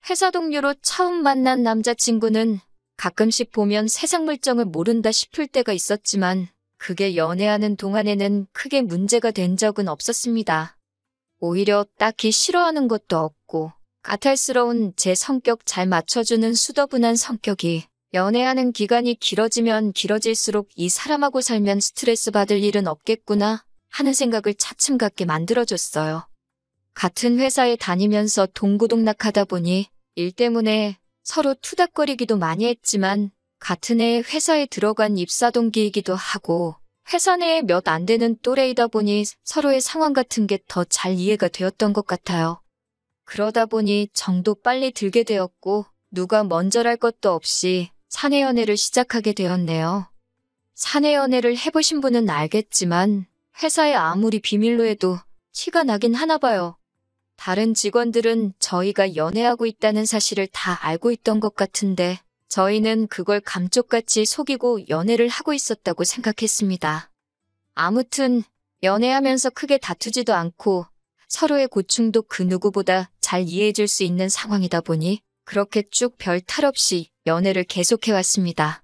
회사 동료로 처음 만난 남자친구는 가끔씩 보면 세상 물정을 모른다 싶을 때가 있었지만 그게 연애하는 동안에는 크게 문제가 된 적은 없었습니다. 오히려 딱히 싫어하는 것도 없고 까탈스러운 제 성격 잘 맞춰주는 수더분한 성격이 연애하는 기간이 길어지면 길어질수록 이 사람하고 살면 스트레스 받을 일은 없겠구나 하는 생각을 차츰 갖게 만들어줬어요. 같은 회사에 다니면서 동고동락하다 보니 일 때문에 서로 투닥거리기도 많이 했지만 같은 해에 회사에 들어간 입사 동기이기도 하고 회사 내에 몇 안 되는 또래이다 보니 서로의 상황 같은 게 더 잘 이해가 되었던 것 같아요. 그러다 보니 정도 빨리 들게 되었고 누가 먼저랄 것도 없이 사내 연애를 시작하게 되었네요. 사내 연애를 해보신 분은 알겠지만 회사에 아무리 비밀로 해도 티가 나긴 하나 봐요. 다른 직원들은 저희가 연애하고 있다는 사실을 다 알고 있던 것 같은데 저희는 그걸 감쪽같이 속이고 연애를 하고 있었다고 생각했습니다. 아무튼 연애하면서 크게 다투지도 않고 서로의 고충도 그 누구보다 잘 이해해줄 수 있는 상황이다 보니 그렇게 쭉 별 탈 없이 연애를 계속해왔습니다.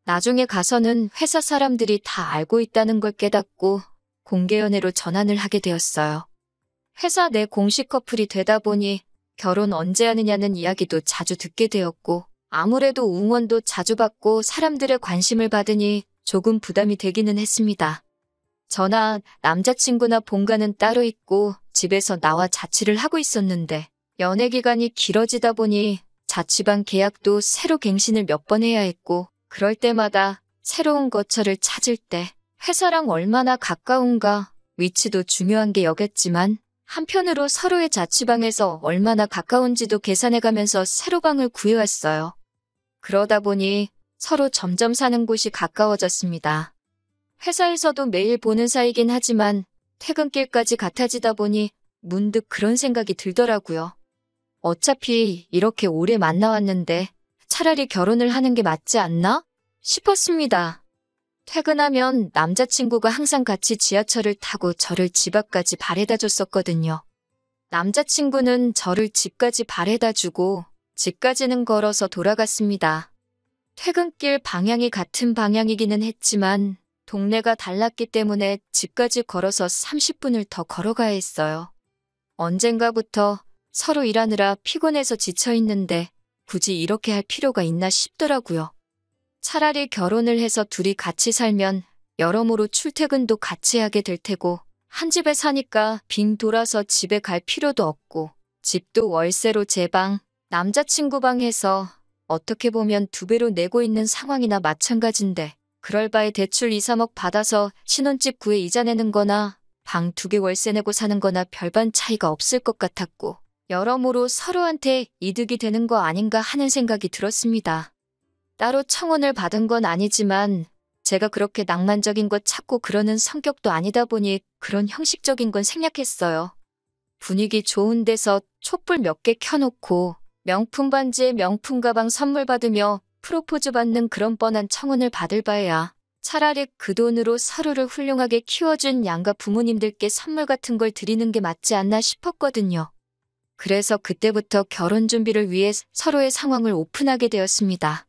나중에 가서는 회사 사람들이 다 알고 있다는 걸 깨닫고 공개 연애로 전환을 하게 되었어요. 회사 내 공식 커플이 되다 보니 결혼 언제 하느냐는 이야기도 자주 듣게 되었고 아무래도 응원도 자주 받고 사람들의 관심을 받으니 조금 부담이 되기는 했습니다. 저나 남자친구나 본가는 따로 있고 집에서 나와 자취를 하고 있었는데 연애 기간이 길어지다 보니 자취방 계약도 새로 갱신을 몇 번 해야 했고 그럴 때마다 새로운 거처를 찾을 때 회사랑 얼마나 가까운가 위치도 중요한 게 여겼지만 한편으로 서로의 자취방에서 얼마나 가까운지도 계산해가면서 새로 방을 구해왔어요. 그러다 보니 서로 점점 사는 곳이 가까워졌습니다. 회사에서도 매일 보는 사이긴 하지만 퇴근길까지 같아지다 보니 문득 그런 생각이 들더라고요. 어차피 이렇게 오래 만나왔는데 차라리 결혼을 하는 게 맞지 않나? 싶었습니다. 퇴근하면 남자친구가 항상 같이 지하철을 타고 저를 집 앞까지 바래다 줬었거든요. 남자친구는 저를 집까지 바래다 주고 집까지는 걸어서 돌아갔습니다. 퇴근길 방향이 같은 방향이기는 했지만 동네가 달랐기 때문에 집까지 걸어서 30분을 더 걸어가야 했어요. 언젠가부터 서로 일하느라 피곤해서 지쳐있는데 굳이 이렇게 할 필요가 있나 싶더라고요. 차라리 결혼을 해서 둘이 같이 살면 여러모로 출퇴근도 같이 하게 될 테고 한 집에 사니까 빙 돌아서 집에 갈 필요도 없고 집도 월세로 제 방, 남자친구 방에서 어떻게 보면 2배로 내고 있는 상황이나 마찬가지인데 그럴 바에 대출 2, 3억 받아서 신혼집 구해 이자 내는 거나 방 2개 월세 내고 사는 거나 별반 차이가 없을 것 같았고 여러모로 서로한테 이득이 되는 거 아닌가 하는 생각이 들었습니다. 따로 청혼을 받은 건 아니지만 제가 그렇게 낭만적인 거 찾고 그러는 성격도 아니다 보니 그런 형식적인 건 생략했어요. 분위기 좋은 데서 촛불 몇 개 켜놓고 명품 반지에 명품 가방 선물 받으며 프로포즈 받는 그런 뻔한 청혼을 받을 바에야 차라리 그 돈으로 서로를 훌륭하게 키워준 양가 부모님들께 선물 같은 걸 드리는 게 맞지 않나 싶었거든요. 그래서 그때부터 결혼 준비를 위해 서로의 상황을 오픈하게 되었습니다.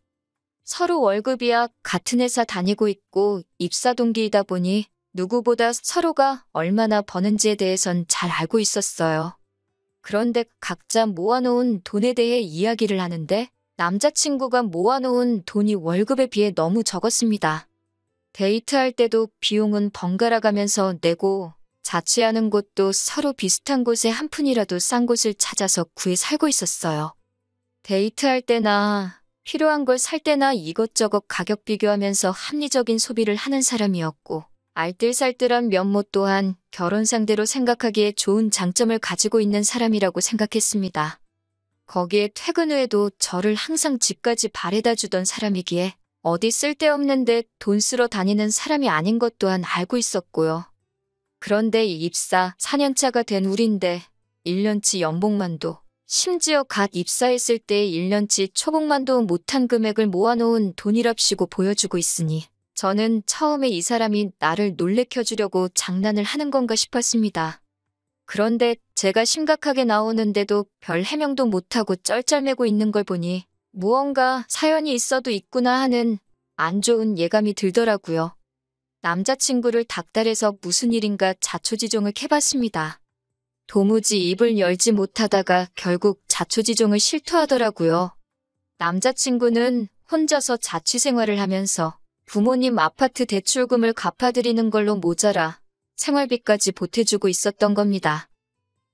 서로 월급이야 같은 회사 다니고 있고 입사 동기이다 보니 누구보다 서로가 얼마나 버는지에 대해선 잘 알고 있었어요. 그런데 각자 모아놓은 돈에 대해 이야기를 하는데 남자친구가 모아놓은 돈이 월급에 비해 너무 적었습니다. 데이트할 때도 비용은 번갈아 가면서 내고 자취하는 곳도 서로 비슷한 곳에 한 푼이라도 싼 곳을 찾아서 구해 살고 있었어요. 데이트할 때나 필요한 걸 살 때나 이것저것 가격 비교하면서 합리적인 소비를 하는 사람이었고 알뜰살뜰한 면모 또한 결혼 상대로 생각하기에 좋은 장점을 가지고 있는 사람이라고 생각했습니다. 거기에 퇴근 후에도 저를 항상 집까지 바래다 주던 사람이기에 어디 쓸데없는데 돈 쓰러 다니는 사람이 아닌 것 또한 알고 있었고요. 그런데 입사 4년차가 된 우린데 1년치 연봉만도 심지어 갓 입사했을 때 1년치 초봉만도 못한 금액을 모아놓은 돈이랍시고 보여주고 있으니 저는 처음에 이 사람이 나를 놀래켜주려고 장난을 하는 건가 싶었습니다. 그런데 제가 심각하게 나오는데도 별 해명도 못하고 쩔쩔매고 있는 걸 보니 무언가 사연이 있어도 있구나 하는 안 좋은 예감이 들더라고요. 남자친구를 닥달해서 무슨 일인가 자초지종을 캐봤습니다. 도무지 입을 열지 못하다가 결국 자초지종을 실토하더라고요. 남자친구는 혼자서 자취생활을 하면서 부모님 아파트 대출금을 갚아드리는 걸로 모자라 생활비까지 보태주고 있었던 겁니다.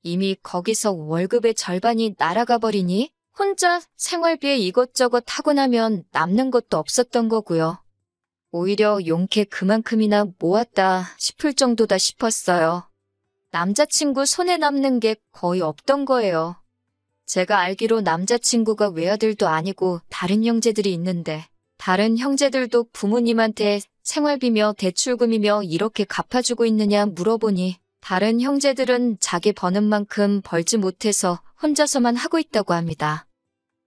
이미 거기서 월급의 절반이 날아가 버리니 혼자 생활비에 이것저것 하고 나면 남는 것도 없었던 거고요. 오히려 용케 그만큼이나 모았다 싶을 정도다 싶었어요. 남자친구 손에 남는 게 거의 없던 거예요. 제가 알기로 남자친구가 외아들도 아니고 다른 형제들이 있는데 다른 형제들도 부모님한테 생활비며 대출금이며 이렇게 갚아주고 있느냐 물어보니 다른 형제들은 자기 버는 만큼 벌지 못해서 혼자서만 하고 있다고 합니다.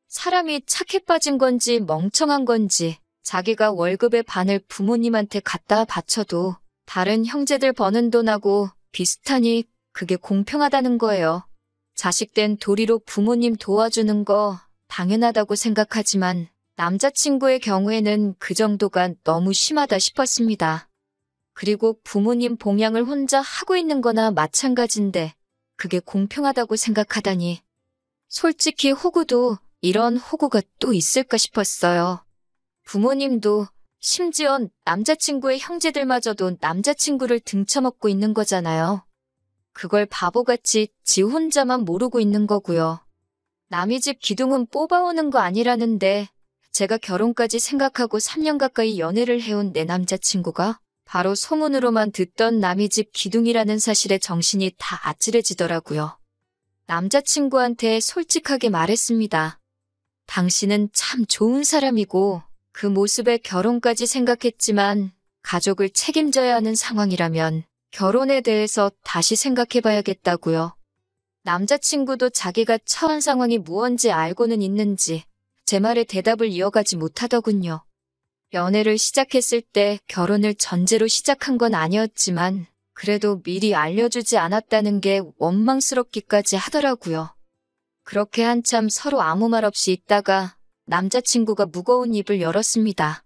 사람이 착해 빠진 건지 멍청한 건지 자기가 월급의 반을 부모님한테 갖다 바쳐도 다른 형제들 버는 돈하고 비슷하니 그게 공평하다는 거예요. 자식된 도리로 부모님 도와주는 거 당연하다고 생각하지만 남자친구의 경우에는 그 정도가 너무 심하다 싶었습니다. 그리고 부모님 봉양을 혼자 하고 있는 거나 마찬가지인데 그게 공평하다고 생각하다니. 솔직히 호구도 이런 호구가 또 있을까 싶었어요. 부모님도 심지어 남자친구의 형제들마저도 남자친구를 등쳐먹고 있는 거잖아요. 그걸 바보같이 지 혼자만 모르고 있는 거고요. 남의 집 기둥은 뽑아오는 거 아니라는데 제가 결혼까지 생각하고 3년 가까이 연애를 해온 내 남자친구가 바로 소문으로만 듣던 남의 집 기둥이라는 사실에 정신이 다 아찔해지더라고요. 남자친구한테 솔직하게 말했습니다. 당신은 참 좋은 사람이고 그 모습에 결혼까지 생각했지만 가족을 책임져야 하는 상황이라면 결혼에 대해서 다시 생각해봐야겠다고요. 남자친구도 자기가 처한 상황이 무언지 알고는 있는지 제 말에 대답을 이어가지 못하더군요. 연애를 시작했을 때 결혼을 전제로 시작한 건 아니었지만 그래도 미리 알려주지 않았다는 게 원망스럽기까지 하더라고요. 그렇게 한참 서로 아무 말 없이 있다가 남자친구가 무거운 입을 열었습니다.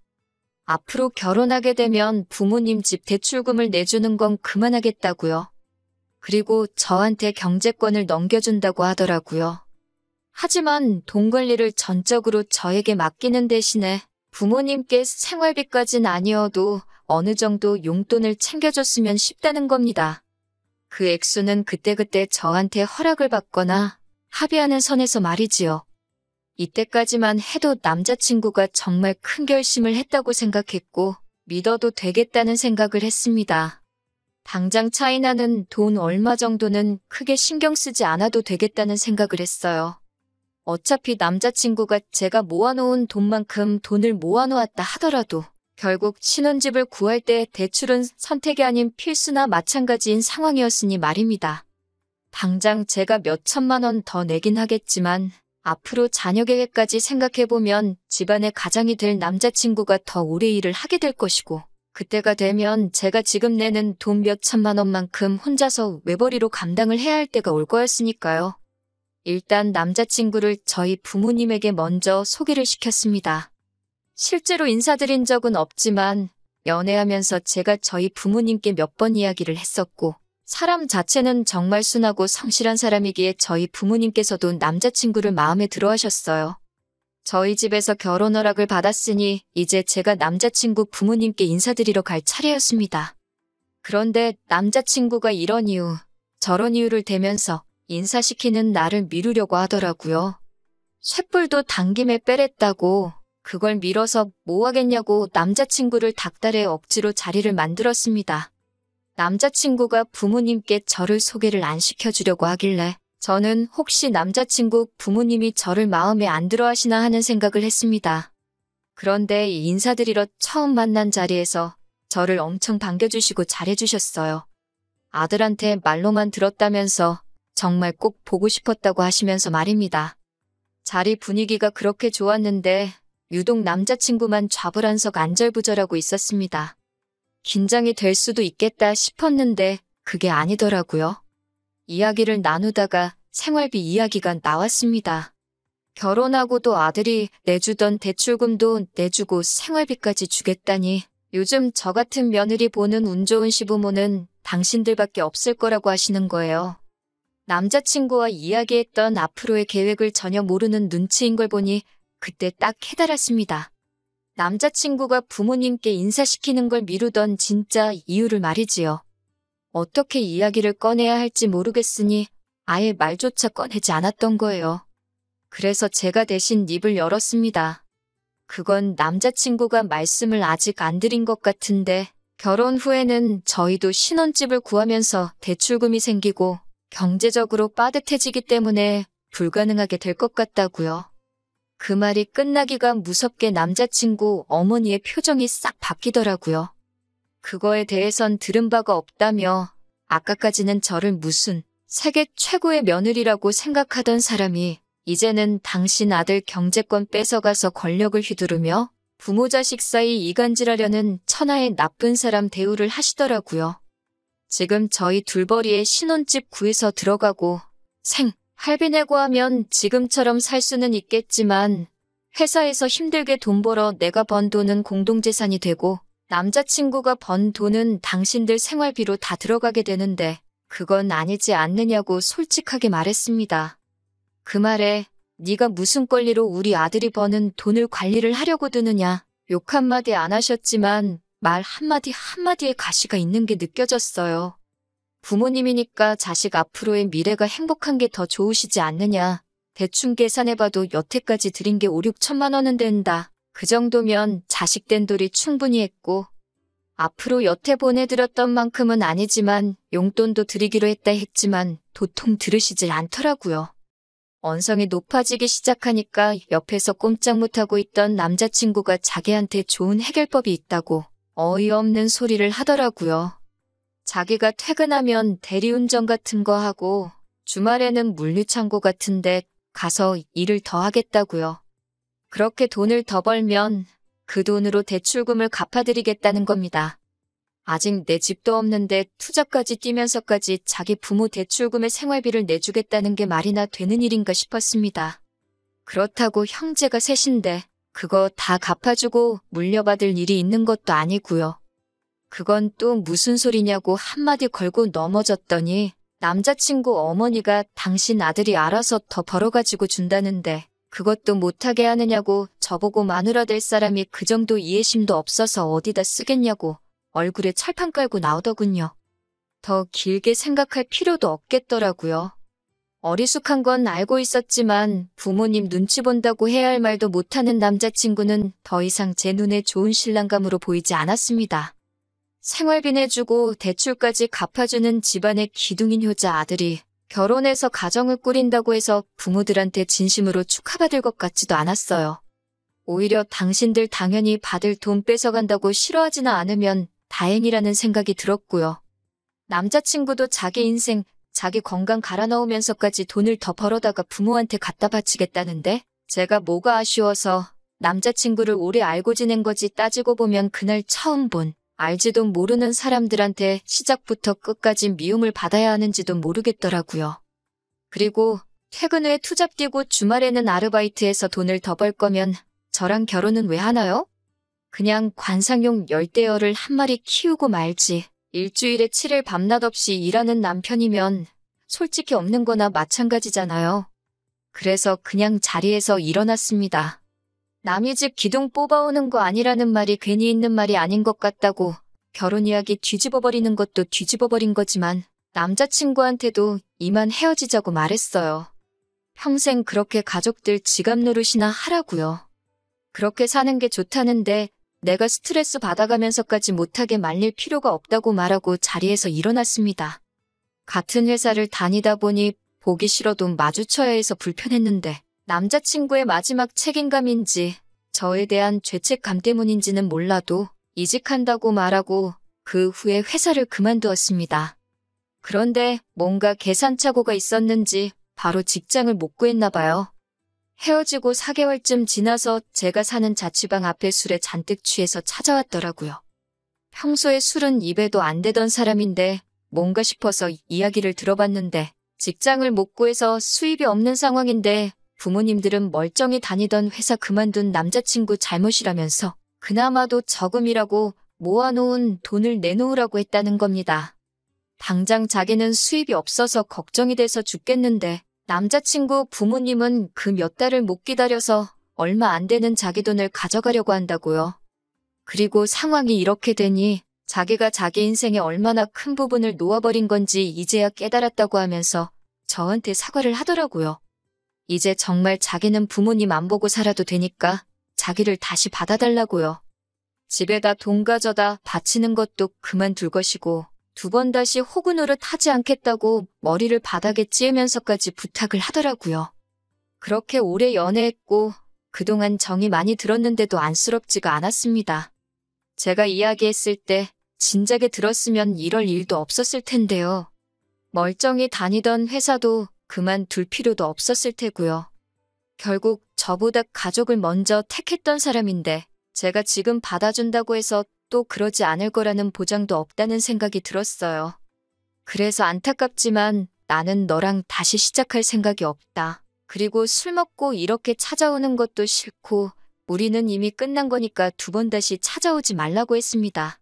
앞으로 결혼하게 되면 부모님 집 대출금을 내주는 건 그만하겠다고요. 그리고 저한테 경제권을 넘겨준다고 하더라고요. 하지만 돈 관리를 전적으로 저에게 맡기는 대신에 부모님께 생활비까진 아니어도 어느 정도 용돈을 챙겨줬으면 싶다는 겁니다. 그 액수는 그때그때 저한테 허락을 받거나 합의하는 선에서 말이지요. 이때까지만 해도 남자친구가 정말 큰 결심을 했다고 생각했고 믿어도 되겠다는 생각을 했습니다. 당장 차이나는 돈 얼마 정도는 크게 신경 쓰지 않아도 되겠다는 생각을 했어요. 어차피 남자친구가 제가 모아놓은 돈만큼 돈을 모아놓았다 하더라도 결국 신혼집을 구할 때 대출은 선택이 아닌 필수나 마찬가지인 상황이었으니 말입니다. 당장 제가 몇 천만 원 더 내긴 하겠지만 앞으로 자녀 계획까지 생각해보면 집안의 가장이 될 남자친구가 더 오래 일을 하게 될 것이고 그때가 되면 제가 지금 내는 돈 몇 천만 원만큼 혼자서 외벌이로 감당을 해야 할 때가 올 거였으니까요. 일단 남자친구를 저희 부모님에게 먼저 소개를 시켰습니다. 실제로 인사드린 적은 없지만 연애하면서 제가 저희 부모님께 몇 번 이야기를 했었고 사람 자체는 정말 순하고 성실한 사람이기에 저희 부모님께서도 남자친구를 마음에 들어 하셨어요. 저희 집에서 결혼 허락을 받았으니 이제 제가 남자친구 부모님께 인사드리러 갈 차례였습니다. 그런데 남자친구가 이런 이유, 저런 이유를 대면서 인사시키는 나를 미루려고 하더라고요. 쇳불도 당김에 빼랬다고 그걸 밀어서 뭐 하겠냐고 남자친구를 닥달해 억지로 자리를 만들었습니다. 남자친구가 부모님께 저를 소개를 안 시켜주려고 하길래 저는 혹시 남자친구 부모님이 저를 마음에 안 들어 하시나 하는 생각을 했습니다. 그런데 인사드리러 처음 만난 자리에서 저를 엄청 반겨주시고 잘해주셨어요. 아들한테 말로만 들었다면서 정말 꼭 보고 싶었다고 하시면서 말입니다. 자리 분위기가 그렇게 좋았는데 유독 남자친구만 좌불안석 안절부절하고 있었습니다. 긴장이 될 수도 있겠다 싶었는데 그게 아니더라고요. 이야기를 나누다가 생활비 이야기가 나왔습니다. 결혼하고도 아들이 내주던 대출금도 내주고 생활비까지 주겠다니 요즘 저 같은 며느리 보는 운 좋은 시부모는 당신들밖에 없을 거라고 하시는 거예요. 남자친구와 이야기했던 앞으로의 계획을 전혀 모르는 눈치인 걸 보니 그때 딱 깨달았습니다. 남자친구가 부모님께 인사시키는 걸 미루던 진짜 이유를 말이지요. 어떻게 이야기를 꺼내야 할지 모르겠으니 아예 말조차 꺼내지 않았던 거예요. 그래서 제가 대신 입을 열었습니다. 그건 남자친구가 말씀을 아직 안 드린 것 같은데 결혼 후에는 저희도 신혼집을 구하면서 대출금이 생기고 경제적으로 빠듯해지기 때문에 불가능하게 될 것 같다고요. 그 말이 끝나기가 무섭게 남자친구 어머니의 표정이 싹 바뀌더라고요. 그거에 대해선 들은 바가 없다며 아까까지는 저를 무슨 세계 최고의 며느리라고 생각하던 사람이 이제는 당신 아들 경제권 뺏어가서 권력을 휘두르며 부모 자식 사이 이간질하려는 천하의 나쁜 사람 대우를 하시더라고요. 지금 저희 둘벌이의 신혼집 구해서 들어가고 할비 내고 하면 지금처럼 살 수는 있겠지만 회사에서 힘들게 돈 벌어 내가 번 돈은 공동재산이 되고 남자친구가 번 돈은 당신들 생활비로 다 들어가게 되는데 그건 아니지 않느냐고 솔직하게 말했습니다. 그 말에 네가 무슨 권리로 우리 아들이 버는 돈을 관리를 하려고 드느냐 욕 한마디 안 하셨지만 말 한마디 한마디에 가시가 있는 게 느껴졌어요. 부모님이니까 자식 앞으로의 미래가 행복한 게 더 좋으시지 않느냐. 대충 계산해봐도 여태까지 드린 게 5, 6천만 원은 된다. 그 정도면 자식 된 돌이 충분히 했고 앞으로 여태 보내드렸던 만큼은 아니지만 용돈도 드리기로 했지만 도통 들으시질 않더라고요. 언성이 높아지기 시작하니까 옆에서 꼼짝 못하고 있던 남자친구가 자기한테 좋은 해결법이 있다고 어이없는 소리를 하더라고요. 자기가 퇴근하면 대리운전 같은 거 하고 주말에는 물류창고 같은데 가서 일을 더 하겠다고요. 그렇게 돈을 더 벌면 그 돈으로 대출금을 갚아드리겠다는 겁니다. 아직 내 집도 없는데 투자까지 뛰면서까지 자기 부모 대출금의 생활비를 내주겠다는 게 말이나 되는 일인가 싶었습니다. 그렇다고 형제가 셋인데 그거 다 갚아주고 물려받을 일이 있는 것도 아니고요. 그건 또 무슨 소리냐고 한마디 걸고 넘어졌더니 남자친구 어머니가 당신 아들이 알아서 더 벌어가지고 준다는데 그것도 못하게 하느냐고 저보고 마누라 될 사람이 그 정도 이해심도 없어서 어디다 쓰겠냐고 얼굴에 철판 깔고 나오더군요. 더 길게 생각할 필요도 없겠더라고요. 어리숙한 건 알고 있었지만 부모님 눈치 본다고 해야 할 말도 못하는 남자친구는 더 이상 제 눈에 좋은 신랑감으로 보이지 않았습니다. 생활비 내주고 대출까지 갚아주는 집안의 기둥인 효자 아들이 결혼해서 가정을 꾸린다고 해서 부모들한테 진심으로 축하받을 것 같지도 않았어요. 오히려 당신들 당연히 받을 돈 뺏어간다고 싫어하지는 않으면 다행이라는 생각이 들었고요. 남자친구도 자기 인생, 자기 건강 갈아 넣으면서까지 돈을 더 벌어다가 부모한테 갖다 바치겠다는데 제가 뭐가 아쉬워서 남자친구를 오래 알고 지낸 거지 따지고 보면 그날 처음 본 알지도 모르는 사람들한테 시작부터 끝까지 미움을 받아야 하는지도 모르겠더라고요. 그리고 퇴근 후에 투잡 뛰고 주말에는 아르바이트해서 돈을 더 벌 거면 저랑 결혼은 왜 하나요? 그냥 관상용 열대어를 한 마리 키우고 말지. 일주일에 7일 밤낮 없이 일하는 남편이면 솔직히 없는 거나 마찬가지잖아요. 그래서 그냥 자리에서 일어났습니다. 남의 집 기둥 뽑아오는 거 아니라는 말이 괜히 있는 말이 아닌 것 같다고 결혼 이야기 뒤집어버리는 것도 뒤집어버린 거지만 남자친구한테도 이만 헤어지자고 말했어요. 평생 그렇게 가족들 지갑 노릇이나 하라고요. 그렇게 사는 게 좋다는데 내가 스트레스 받아가면서까지 못하게 말릴 필요가 없다고 말하고 자리에서 일어났습니다. 같은 회사를 다니다 보니 보기 싫어도 마주쳐야 해서 불편했는데 남자친구의 마지막 책임감인지 저에 대한 죄책감 때문인지는 몰라도 이직한다고 말하고 그 후에 회사를 그만두었습니다. 그런데 뭔가 계산착오가 있었는지 바로 직장을 못 구했나 봐요. 헤어지고 4개월쯤 지나서 제가 사는 자취방 앞에 술에 잔뜩 취해서 찾아왔더라고요. 평소에 술은 입에도 안 대던 사람인데 뭔가 싶어서 이야기를 들어봤는데 직장을 못 구해서 수입이 없는 상황인데 부모님들은 멀쩡히 다니던 회사 그만둔 남자친구 잘못이라면서 그나마도 저금이라고 모아놓은 돈을 내놓으라고 했다는 겁니다. 당장 자기는 수입이 없어서 걱정이 돼서 죽겠는데 남자친구 부모님은 그 몇 달을 못 기다려서 얼마 안 되는 자기 돈을 가져가려고 한다고요. 그리고 상황이 이렇게 되니 자기가 자기 인생에 얼마나 큰 부분을 놓아버린 건지 이제야 깨달았다고 하면서 저한테 사과를 하더라고요. 이제 정말 자기는 부모님 안 보고 살아도 되니까 자기를 다시 받아달라고요. 집에다 돈 가져다 바치는 것도 그만둘 것이고 2번 다시 호구 노릇 하지 않겠다고 머리를 바닥에 찌으면서까지 부탁을 하더라고요. 그렇게 오래 연애했고 그동안 정이 많이 들었는데도 안쓰럽지가 않았습니다. 제가 이야기했을 때 진작에 들었으면 이럴 일도 없었을 텐데요. 멀쩡히 다니던 회사도 그만둘 필요도 없었을 테고요. 결국 저보다 가족을 먼저 택했던 사람인데 제가 지금 받아준다고 해서 또 그러지 않을 거라는 보장도 없다는 생각이 들었어요. 그래서 안타깝지만 나는 너랑 다시 시작할 생각이 없다. 그리고 술 먹고 이렇게 찾아오는 것도 싫고 우리는 이미 끝난 거니까 2번 다시 찾아오지 말라고 했습니다.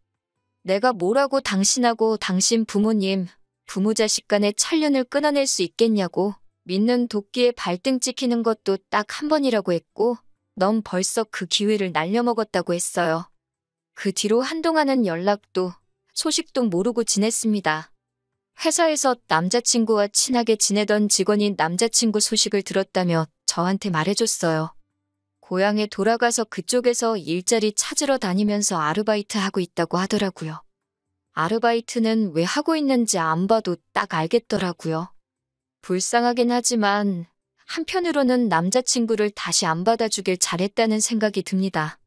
내가 뭐라고 당신하고 당신 부모님, 부모 자식 간의 천련을 끊어낼 수 있겠냐고 믿는 도끼에 발등 찍히는 것도 딱 1번이라고 했고 넌 벌써 그 기회를 날려먹었다고 했어요. 그 뒤로 한동안은 연락도 소식도 모르고 지냈습니다. 회사에서 남자친구와 친하게 지내던 직원이 남자친구 소식을 들었다며 저한테 말해줬어요. 고향에 돌아가서 그쪽에서 일자리 찾으러 다니면서 아르바이트 하고 있다고 하더라고요. 아르바이트는 왜 하고 있는지 안 봐도 딱 알겠더라고요. 불쌍하긴 하지만 한편으로는 남자친구를 다시 안 받아주길 잘했다는 생각이 듭니다.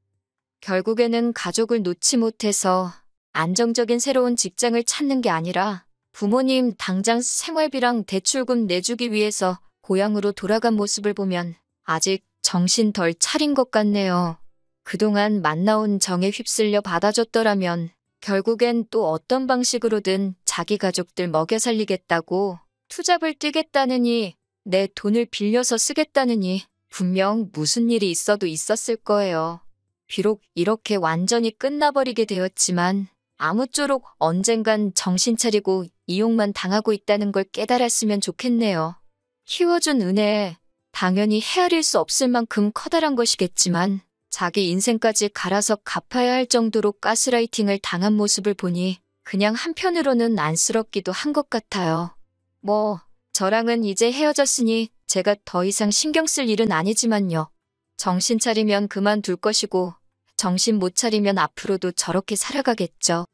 결국에는 가족을 놓지 못해서 안정적인 새로운 직장을 찾는 게 아니라 부모님 당장 생활비랑 대출금 내주기 위해서 고향으로 돌아간 모습을 보면 아직 정신 덜 차린 것 같네요. 그동안 만나온 정에 휩쓸려 받아줬더라면 결국엔 또 어떤 방식으로든 자기 가족들 먹여 살리겠다고 투잡을 뛰겠다느니 내 돈을 빌려서 쓰겠다느니 분명 무슨 일이 있어도 있었을 거예요. 비록 이렇게 완전히 끝나버리게 되었지만 아무쪼록 언젠간 정신 차리고 이용만 당하고 있다는 걸 깨달았으면 좋겠네요. 키워준 은혜, 당연히 헤아릴 수 없을 만큼 커다란 것이겠지만 자기 인생까지 갈아서 갚아야 할 정도로 가스라이팅을 당한 모습을 보니 그냥 한편으로는 안쓰럽기도 한 것 같아요. 저랑은 이제 헤어졌으니 제가 더 이상 신경 쓸 일은 아니지만요. 정신 차리면 그만둘 것이고 정신 못 차리면 앞으로도 저렇게 살아가겠죠.